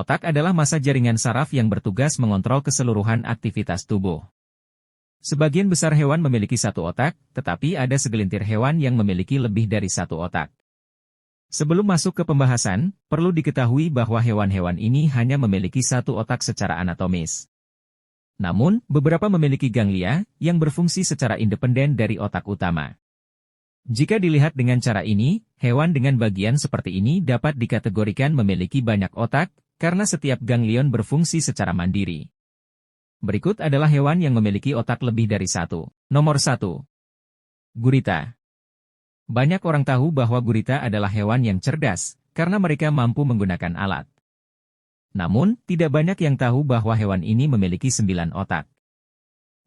Otak adalah massa jaringan saraf yang bertugas mengontrol keseluruhan aktivitas tubuh. Sebagian besar hewan memiliki satu otak, tetapi ada segelintir hewan yang memiliki lebih dari satu otak. Sebelum masuk ke pembahasan, perlu diketahui bahwa hewan-hewan ini hanya memiliki satu otak secara anatomis. Namun, beberapa memiliki ganglia yang berfungsi secara independen dari otak utama. Jika dilihat dengan cara ini, hewan dengan bagian seperti ini dapat dikategorikan memiliki banyak otak, karena setiap ganglion berfungsi secara mandiri. Berikut adalah hewan yang memiliki otak lebih dari satu. Nomor 1. Gurita. Banyak orang tahu bahwa gurita adalah hewan yang cerdas, karena mereka mampu menggunakan alat. Namun, tidak banyak yang tahu bahwa hewan ini memiliki 9 otak.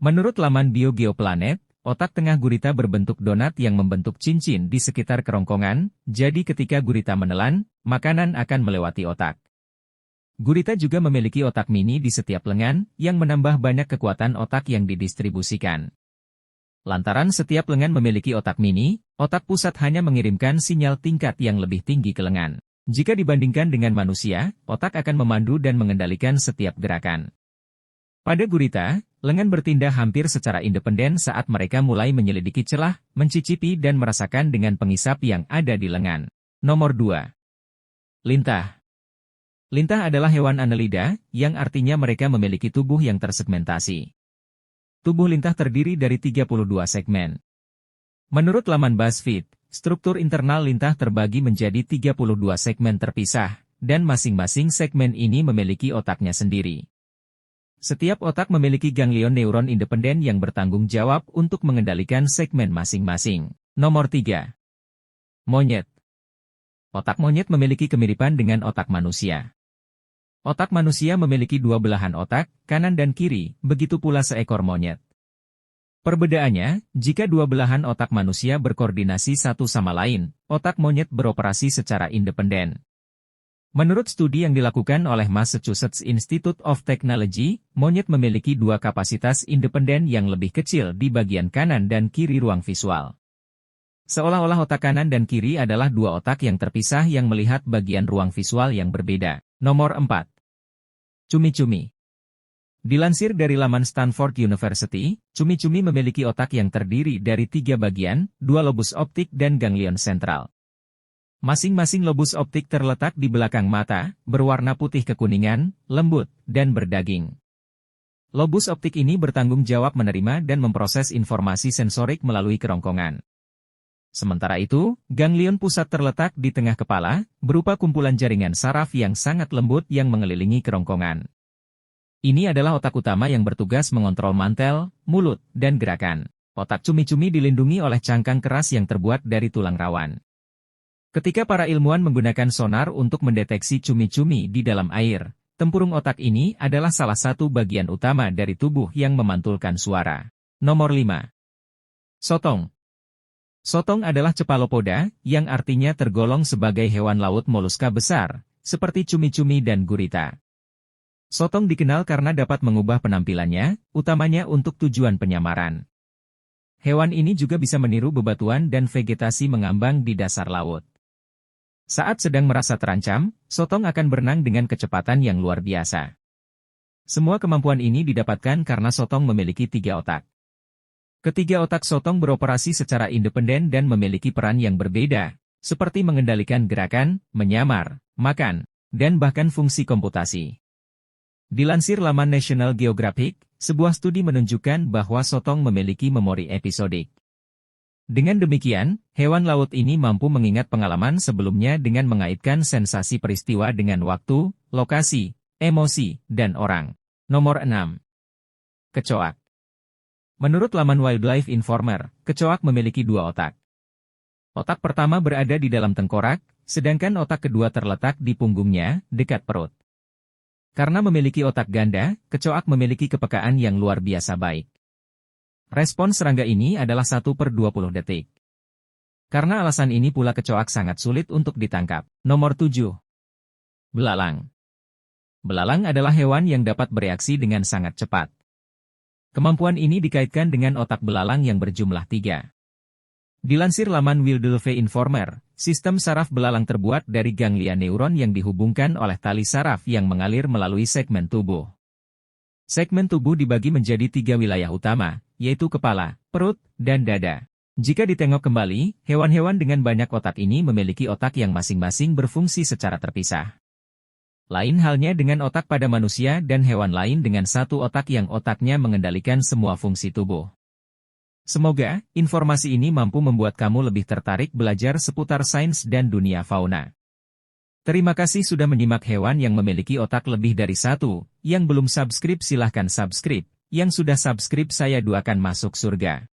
Menurut laman BioGeoplanet, otak tengah gurita berbentuk donat yang membentuk cincin di sekitar kerongkongan, jadi ketika gurita menelan, makanan akan melewati otak. Gurita juga memiliki otak mini di setiap lengan, yang menambah banyak kekuatan otak yang didistribusikan. Lantaran setiap lengan memiliki otak mini, otak pusat hanya mengirimkan sinyal tingkat yang lebih tinggi ke lengan. Jika dibandingkan dengan manusia, otak akan memandu dan mengendalikan setiap gerakan. Pada gurita, lengan bertindak hampir secara independen saat mereka mulai menyelidiki celah, mencicipi dan merasakan dengan pengisap yang ada di lengan. Nomor 2. Lintah. Lintah adalah hewan annelida, yang artinya mereka memiliki tubuh yang tersegmentasi. Tubuh lintah terdiri dari 32 segmen. Menurut laman BuzzFeed, struktur internal lintah terbagi menjadi 32 segmen terpisah, dan masing-masing segmen ini memiliki otaknya sendiri. Setiap otak memiliki ganglion neuron independen yang bertanggung jawab untuk mengendalikan segmen masing-masing. Nomor 3. Monyet. Otak monyet memiliki kemiripan dengan otak manusia. Otak manusia memiliki dua belahan otak, kanan dan kiri, begitu pula seekor monyet. Perbedaannya, jika dua belahan otak manusia berkoordinasi satu sama lain, otak monyet beroperasi secara independen. Menurut studi yang dilakukan oleh Massachusetts Institute of Technology, monyet memiliki dua kapasitas independen yang lebih kecil di bagian kanan dan kiri ruang visual. Seolah-olah otak kanan dan kiri adalah dua otak yang terpisah yang melihat bagian ruang visual yang berbeda. Nomor 4. Cumi-cumi. Dilansir dari laman Stanford University, cumi-cumi memiliki otak yang terdiri dari 3 bagian, 2 lobus optik dan ganglion sentral. Masing-masing lobus optik terletak di belakang mata, berwarna putih kekuningan, lembut, dan berdaging. Lobus optik ini bertanggung jawab menerima dan memproses informasi sensorik melalui kerongkongan. Sementara itu, ganglion pusat terletak di tengah kepala, berupa kumpulan jaringan saraf yang sangat lembut yang mengelilingi kerongkongan. Ini adalah otak utama yang bertugas mengontrol mantel, mulut, dan gerakan. Otak cumi-cumi dilindungi oleh cangkang keras yang terbuat dari tulang rawan. Ketika para ilmuwan menggunakan sonar untuk mendeteksi cumi-cumi di dalam air, tempurung otak ini adalah salah satu bagian utama dari tubuh yang memantulkan suara. Nomor 5. Sotong. Sotong adalah cephalopoda, yang artinya tergolong sebagai hewan laut moluska besar, seperti cumi-cumi dan gurita. Sotong dikenal karena dapat mengubah penampilannya, utamanya untuk tujuan penyamaran. Hewan ini juga bisa meniru bebatuan dan vegetasi mengambang di dasar laut. Saat sedang merasa terancam, sotong akan berenang dengan kecepatan yang luar biasa. Semua kemampuan ini didapatkan karena sotong memiliki 3 otak. Ketiga otak sotong beroperasi secara independen dan memiliki peran yang berbeda, seperti mengendalikan gerakan, menyamar, makan, dan bahkan fungsi komputasi. Dilansir laman National Geographic, sebuah studi menunjukkan bahwa sotong memiliki memori episodik. Dengan demikian, hewan laut ini mampu mengingat pengalaman sebelumnya dengan mengaitkan sensasi peristiwa dengan waktu, lokasi, emosi, dan orang. Nomor 6. Kecoak. Menurut laman Wildlife Informer, kecoak memiliki 2 otak. Otak pertama berada di dalam tengkorak, sedangkan otak kedua terletak di punggungnya, dekat perut. Karena memiliki otak ganda, kecoak memiliki kepekaan yang luar biasa baik. Respons serangga ini adalah 1/20 detik. Karena alasan ini pula kecoak sangat sulit untuk ditangkap. Nomor 7. Belalang. Belalang adalah hewan yang dapat bereaksi dengan sangat cepat. Kemampuan ini dikaitkan dengan otak belalang yang berjumlah 3. Dilansir laman Wildlife Informer, sistem saraf belalang terbuat dari ganglia neuron yang dihubungkan oleh tali saraf yang mengalir melalui segmen tubuh. Segmen tubuh dibagi menjadi 3 wilayah utama, yaitu kepala, perut, dan dada. Jika ditengok kembali, hewan-hewan dengan banyak otak ini memiliki otak yang masing-masing berfungsi secara terpisah. Lain halnya dengan otak pada manusia dan hewan lain dengan satu otak yang otaknya mengendalikan semua fungsi tubuh. Semoga informasi ini mampu membuat kamu lebih tertarik belajar seputar sains dan dunia fauna. Terima kasih sudah menyimak hewan yang memiliki otak lebih dari satu. Yang belum subscribe silahkan subscribe. Yang sudah subscribe saya doakan masuk surga.